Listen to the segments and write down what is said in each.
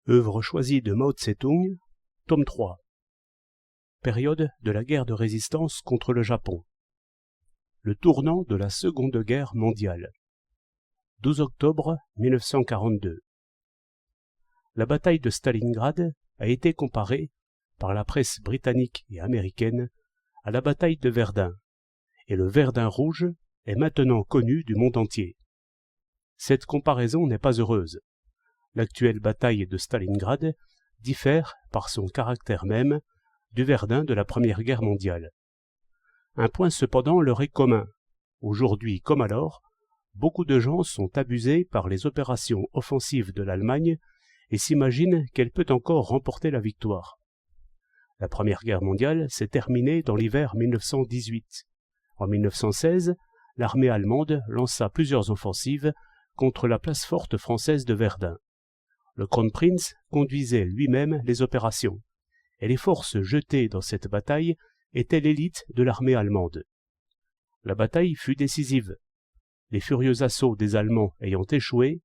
Œuvre choisie de Mao Tse-tung, tome 3. Période de la guerre de résistance contre le Japon. Le tournant de la Seconde Guerre mondiale. 12 octobre 1942. La bataille de Stalingrad a été comparée, par la presse britannique et américaine, à la bataille de Verdun, et le Verdun rouge est maintenant connu du monde entier. Cette comparaison n'est pas heureuse. L'actuelle bataille de Stalingrad diffère, par son caractère même, du Verdun de la Première Guerre mondiale. Un point cependant leur est commun. Aujourd'hui comme alors, beaucoup de gens sont abusés par les opérations offensives de l'Allemagne et s'imaginent qu'elle peut encore remporter la victoire. La Première Guerre mondiale s'est terminée dans l'hiver 1918. En 1916, l'armée allemande lança plusieurs offensives contre la place forte française de Verdun. Le Kronprinz conduisait lui-même les opérations, et les forces jetées dans cette bataille étaient l'élite de l'armée allemande. La bataille fut décisive. Les furieux assauts des Allemands ayant échoué,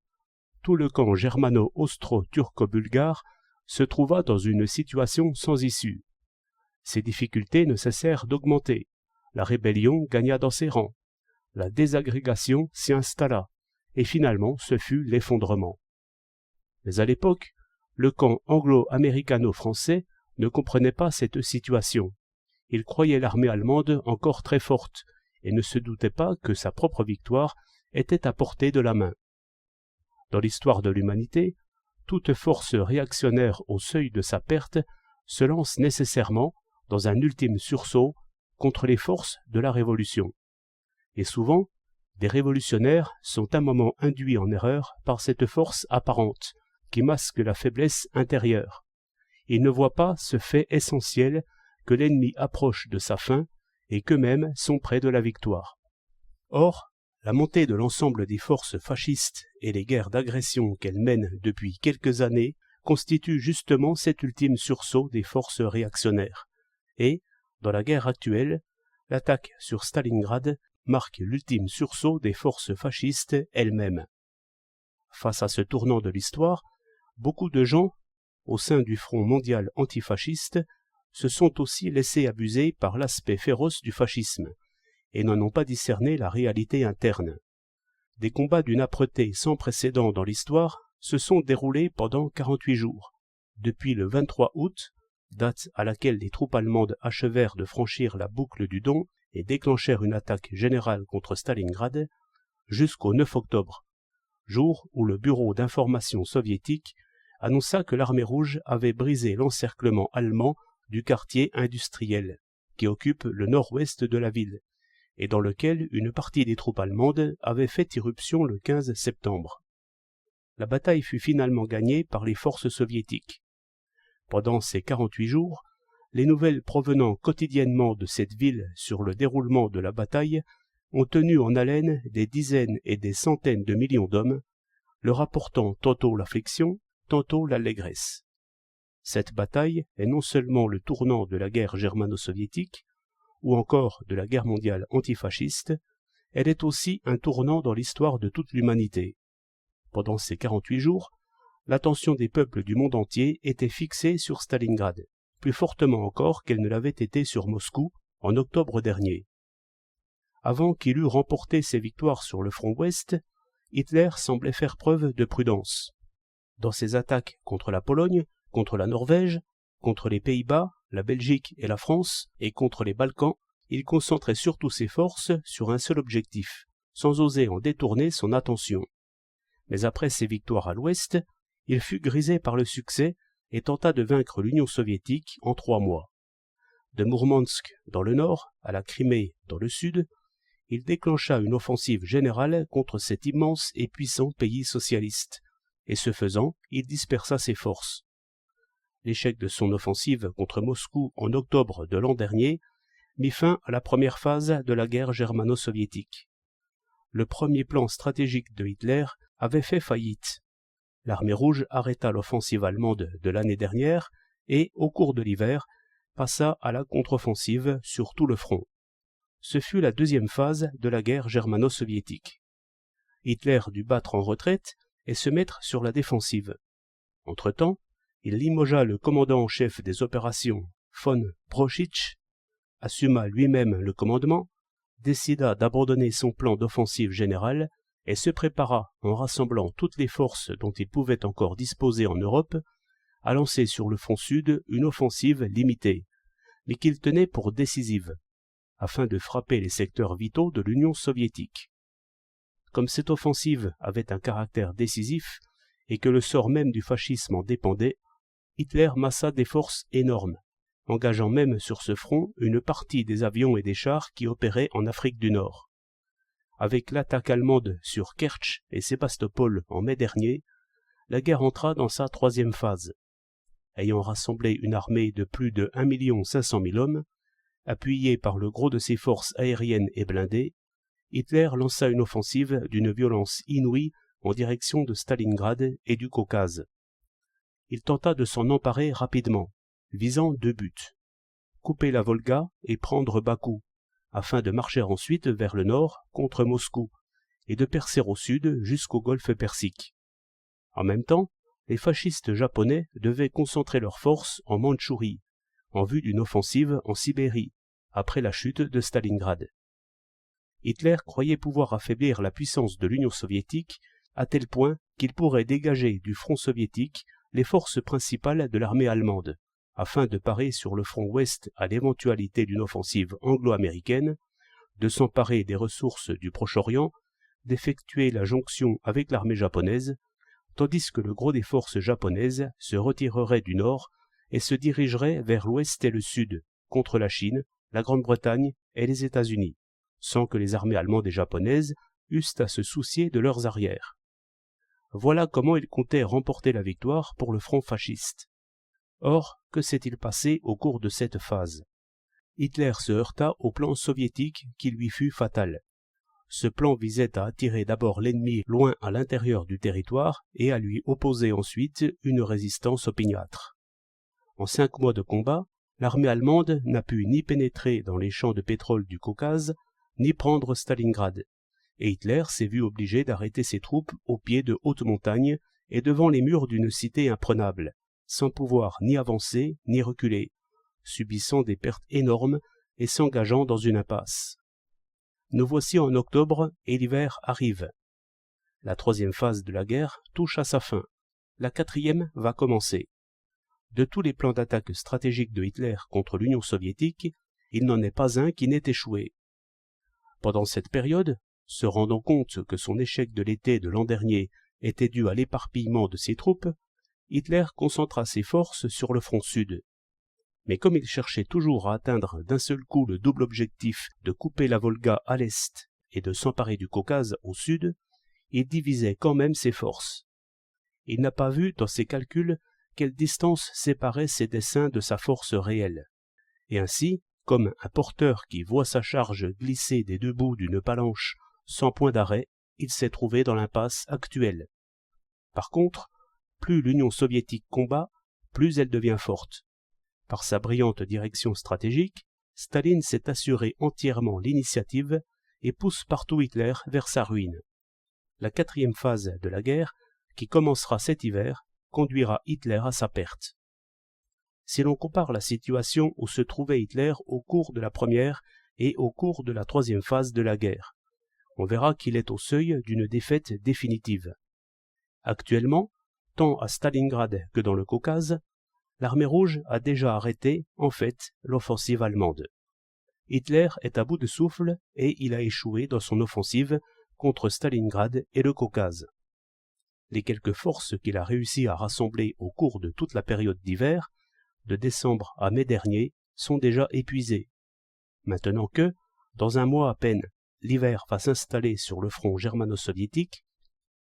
tout le camp germano-austro-turco-bulgare se trouva dans une situation sans issue. Ces difficultés ne cessèrent d'augmenter. La rébellion gagna dans ses rangs. La désagrégation s'y installa, et finalement ce fut l'effondrement. Mais à l'époque, le camp anglo-américano-français ne comprenait pas cette situation. Il croyait l'armée allemande encore très forte et ne se doutait pas que sa propre victoire était à portée de la main. Dans l'histoire de l'humanité, toute force réactionnaire au seuil de sa perte se lance nécessairement dans un ultime sursaut contre les forces de la révolution. Et souvent, des révolutionnaires sont un moment induits en erreur par cette force apparente, qui masque la faiblesse intérieure. Ils ne voient pas ce fait essentiel que l'ennemi approche de sa fin et qu'eux-mêmes sont près de la victoire. Or, la montée de l'ensemble des forces fascistes et les guerres d'agression qu'elles mènent depuis quelques années constituent justement cet ultime sursaut des forces réactionnaires. Et, dans la guerre actuelle, l'attaque sur Stalingrad marque l'ultime sursaut des forces fascistes elles-mêmes. Face à ce tournant de l'histoire, beaucoup de gens, au sein du Front mondial antifasciste, se sont aussi laissés abuser par l'aspect féroce du fascisme, et n'en ont pas discerné la réalité interne. Des combats d'une âpreté sans précédent dans l'histoire se sont déroulés pendant 48 jours, depuis le 23 août, date à laquelle les troupes allemandes achevèrent de franchir la boucle du Don et déclenchèrent une attaque générale contre Stalingrad, jusqu'au 9 octobre, jour où le bureau d'information soviétique annonça que l'armée rouge avait brisé l'encerclement allemand du quartier industriel, qui occupe le nord-ouest de la ville, et dans lequel une partie des troupes allemandes avait fait irruption le 15 septembre. La bataille fut finalement gagnée par les forces soviétiques. Pendant ces 48 jours, les nouvelles provenant quotidiennement de cette ville sur le déroulement de la bataille ont tenu en haleine des dizaines et des centaines de millions d'hommes, leur apportant tantôt l'affliction, tantôt l'allégresse. Cette bataille est non seulement le tournant de la guerre germano-soviétique, ou encore de la guerre mondiale antifasciste, elle est aussi un tournant dans l'histoire de toute l'humanité. Pendant ces 48 jours, l'attention des peuples du monde entier était fixée sur Stalingrad, plus fortement encore qu'elle ne l'avait été sur Moscou en octobre dernier. Avant qu'il eût remporté ses victoires sur le front ouest, Hitler semblait faire preuve de prudence. Dans ses attaques contre la Pologne, contre la Norvège, contre les Pays-Bas, la Belgique et la France, et contre les Balkans, il concentrait surtout ses forces sur un seul objectif, sans oser en détourner son attention. Mais après ses victoires à l'ouest, il fut grisé par le succès et tenta de vaincre l'Union soviétique en 3 mois. De Mourmansk dans le nord à la Crimée dans le sud, il déclencha une offensive générale contre cet immense et puissant pays socialiste, et ce faisant, il dispersa ses forces. L'échec de son offensive contre Moscou en octobre de l'an dernier mit fin à la première phase de la guerre germano-soviétique. Le premier plan stratégique de Hitler avait fait faillite. L'armée rouge arrêta l'offensive allemande de l'année dernière et, au cours de l'hiver, passa à la contre-offensive sur tout le front. Ce fut la deuxième phase de la guerre germano-soviétique. Hitler dut battre en retraite et se mettre sur la défensive. Entre-temps, Il limogea le commandant en chef des opérations, von Brauchitsch, assuma lui-même le commandement, décida d'abandonner son plan d'offensive générale et se prépara, en rassemblant toutes les forces dont il pouvait encore disposer en Europe, à lancer sur le front sud une offensive limitée, mais qu'il tenait pour décisive, afin de frapper les secteurs vitaux de l'Union soviétique. Comme cette offensive avait un caractère décisif et que le sort même du fascisme en dépendait, Hitler massa des forces énormes, engageant même sur ce front une partie des avions et des chars qui opéraient en Afrique du Nord. Avec l'attaque allemande sur Kertch et Sébastopol en mai dernier, la guerre entra dans sa troisième phase. Ayant rassemblé une armée de plus de 1 500 000 hommes, appuyée par le gros de ses forces aériennes et blindées, Hitler lança une offensive d'une violence inouïe en direction de Stalingrad et du Caucase. Il tenta de s'en emparer rapidement, visant 2 buts. Couper la Volga et prendre Bakou, afin de marcher ensuite vers le nord contre Moscou et de percer au sud jusqu'au golfe Persique. En même temps, les fascistes japonais devaient concentrer leurs forces en Mandchourie, en vue d'une offensive en Sibérie, après la chute de Stalingrad. Hitler croyait pouvoir affaiblir la puissance de l'Union soviétique à tel point qu'il pourrait dégager du front soviétique les forces principales de l'armée allemande, afin de parer sur le front ouest à l'éventualité d'une offensive anglo-américaine, de s'emparer des ressources du Proche-Orient, d'effectuer la jonction avec l'armée japonaise, tandis que le gros des forces japonaises se retirerait du nord et se dirigerait vers l'ouest et le sud, contre la Chine, la Grande-Bretagne et les États-Unis, sans que les armées allemandes et japonaises eussent à se soucier de leurs arrières. Voilà comment il comptait remporter la victoire pour le front fasciste. Or, que s'est-il passé au cours de cette phase? Hitler se heurta au plan soviétique qui lui fut fatal. Ce plan visait à attirer d'abord l'ennemi loin à l'intérieur du territoire et à lui opposer ensuite une résistance opiniâtre. En 5 mois de combat, l'armée allemande n'a pu ni pénétrer dans les champs de pétrole du Caucase, ni prendre Stalingrad, et Hitler s'est vu obligé d'arrêter ses troupes au pied de hautes montagnes et devant les murs d'une cité imprenable, sans pouvoir ni avancer ni reculer, subissant des pertes énormes et s'engageant dans une impasse. Nous voici en octobre et l'hiver arrive. La 3e phase de la guerre touche à sa fin. La 4e va commencer. De tous les plans d'attaque stratégiques de Hitler contre l'Union soviétique, il n'en est pas un qui n'ait échoué. Pendant cette période, se rendant compte que son échec de l'été de l'an dernier était dû à l'éparpillement de ses troupes, Hitler concentra ses forces sur le front sud. Mais comme il cherchait toujours à atteindre d'un seul coup le double objectif de couper la Volga à l'est et de s'emparer du Caucase au sud, il divisait quand même ses forces. Il n'a pas vu dans ses calculs quelle distance séparait ses desseins de sa force réelle. Et ainsi, comme un porteur qui voit sa charge glisser des 2 bouts d'une palanche sans point d'arrêt, il s'est trouvé dans l'impasse actuelle. Par contre, plus l'Union soviétique combat, plus elle devient forte. Par sa brillante direction stratégique, Staline s'est assuré entièrement l'initiative et pousse partout Hitler vers sa ruine. La 4e phase de la guerre, qui commencera cet hiver, conduira Hitler à sa perte. Si l'on compare la situation où se trouvait Hitler au cours de la 1re et au cours de la 3e phase de la guerre, on verra qu'il est au seuil d'une défaite définitive. Actuellement, tant à Stalingrad que dans le Caucase, l'armée rouge a déjà arrêté, en fait, l'offensive allemande. Hitler est à bout de souffle et il a échoué dans son offensive contre Stalingrad et le Caucase. Les quelques forces qu'il a réussi à rassembler au cours de toute la période d'hiver, de décembre à mai dernier, sont déjà épuisées. Maintenant que, dans un mois à peine, l'hiver va s'installer sur le front germano-soviétique,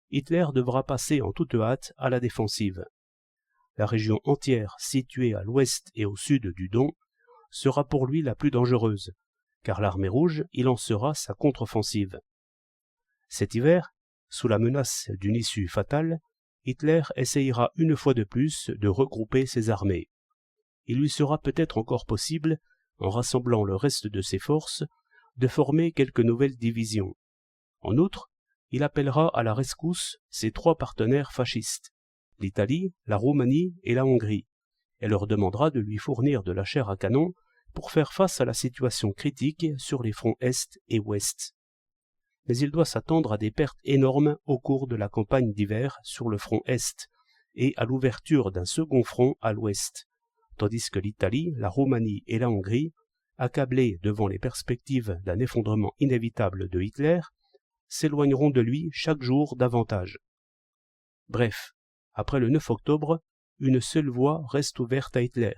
Hitler devra passer en toute hâte à la défensive. La région entière située à l'ouest et au sud du Don sera pour lui la plus dangereuse, car l'armée rouge y lancera sa contre-offensive. Cet hiver, sous la menace d'une issue fatale, Hitler essayera une fois de plus de regrouper ses armées. Il lui sera peut-être encore possible, en rassemblant le reste de ses forces, de former quelques nouvelles divisions. En outre, il appellera à la rescousse ses 3 partenaires fascistes. l'Italie, la Roumanie et la Hongrie, et leur demandera de lui fournir de la chair à canon pour faire face à la situation critique sur les fronts Est et Ouest. Mais il doit s'attendre à des pertes énormes au cours de la campagne d'hiver sur le front Est et à l'ouverture d'un second front à l'Ouest, tandis que l'Italie, la Roumanie et la Hongrie, accablés devant les perspectives d'un effondrement inévitable de Hitler, s'éloigneront de lui chaque jour davantage. Bref, après le 9 octobre, une seule voie reste ouverte à Hitler,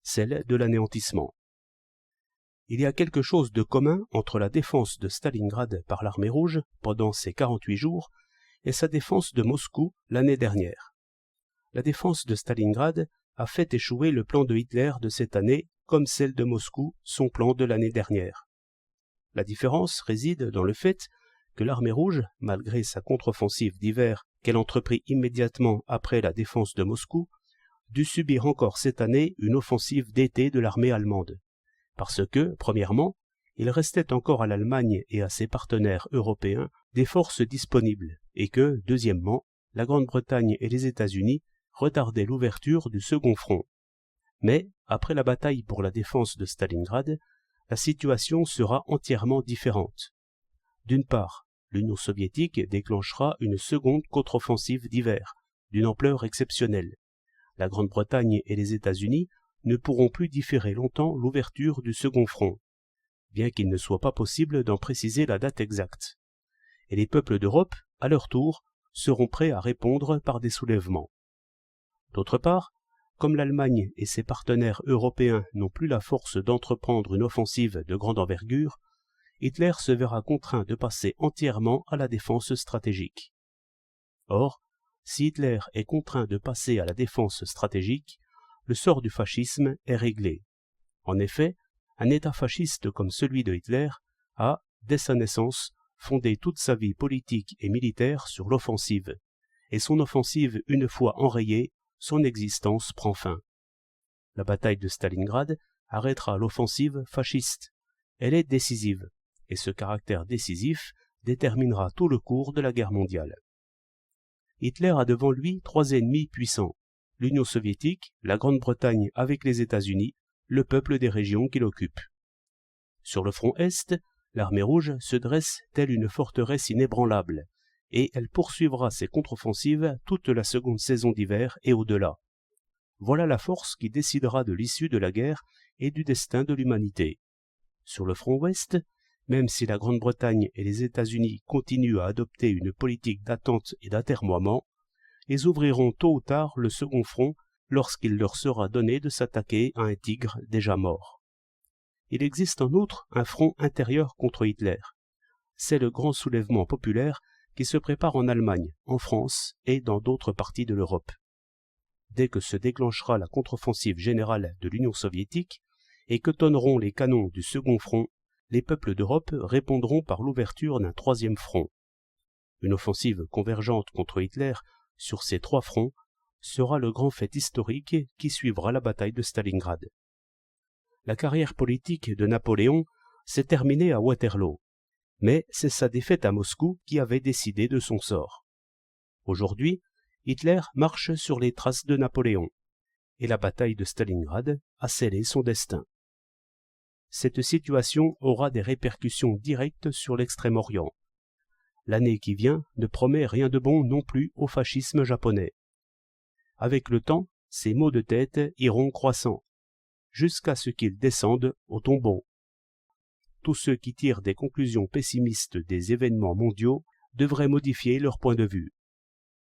celle de l'anéantissement. Il y a quelque chose de commun entre la défense de Stalingrad par l'armée rouge pendant ces 48 jours et sa défense de Moscou l'année dernière. La défense de Stalingrad a fait échouer le plan de Hitler de cette année comme celle de Moscou son plan de l'année dernière. La différence réside dans le fait que l'armée rouge, malgré sa contre-offensive d'hiver qu'elle entreprit immédiatement après la défense de Moscou, dut subir encore cette année une offensive d'été de l'armée allemande. Parce que, premièrement, il restait encore à l'Allemagne et à ses partenaires européens des forces disponibles, et que, deuxièmement, la Grande-Bretagne et les États-Unis retardaient l'ouverture du second front. Mais, après la bataille pour la défense de Stalingrad, la situation sera entièrement différente. D'une part, l'Union soviétique déclenchera une seconde contre-offensive d'hiver, d'une ampleur exceptionnelle. La Grande-Bretagne et les États-Unis ne pourront plus différer longtemps l'ouverture du second front, bien qu'il ne soit pas possible d'en préciser la date exacte. Et les peuples d'Europe, à leur tour, seront prêts à répondre par des soulèvements. D'autre part, comme l'Allemagne et ses partenaires européens n'ont plus la force d'entreprendre une offensive de grande envergure, Hitler se verra contraint de passer entièrement à la défense stratégique. Or, si Hitler est contraint de passer à la défense stratégique, le sort du fascisme est réglé. En effet, un État fasciste comme celui de Hitler a, dès sa naissance, fondé toute sa vie politique et militaire sur l'offensive, et son offensive une fois enrayée, son existence prend fin. La bataille de Stalingrad arrêtera l'offensive fasciste. Elle est décisive, et ce caractère décisif déterminera tout le cours de la guerre mondiale. Hitler a devant lui trois ennemis puissants: l'Union soviétique, la Grande-Bretagne avec les États-Unis, le peuple des régions qu'il occupe. Sur le front Est, l'armée rouge se dresse telle une forteresse inébranlable, et elle poursuivra ses contre-offensives toute la seconde saison d'hiver et au-delà. Voilà la force qui décidera de l'issue de la guerre et du destin de l'humanité. Sur le front Ouest, même si la Grande-Bretagne et les États-Unis continuent à adopter une politique d'attente et d'atermoiement, ils ouvriront tôt ou tard le second front lorsqu'il leur sera donné de s'attaquer à un tigre déjà mort. Il existe en outre un front intérieur contre Hitler. C'est le grand soulèvement populaire qui se prépare en Allemagne, en France et dans d'autres parties de l'Europe. Dès que se déclenchera la contre-offensive générale de l'Union soviétique et que tonneront les canons du second front, les peuples d'Europe répondront par l'ouverture d'un troisième front. Une offensive convergente contre Hitler sur ces trois fronts sera le grand fait historique qui suivra la bataille de Stalingrad. La carrière politique de Napoléon s'est terminée à Waterloo, mais c'est sa défaite à Moscou qui avait décidé de son sort. Aujourd'hui, Hitler marche sur les traces de Napoléon, et la bataille de Stalingrad a scellé son destin. Cette situation aura des répercussions directes sur l'Extrême-Orient. L'année qui vient ne promet rien de bon non plus au fascisme japonais. Avec le temps, ces maux de tête iront croissant, jusqu'à ce qu'ils descendent au tombeau. Tous ceux qui tirent des conclusions pessimistes des événements mondiaux devraient modifier leur point de vue.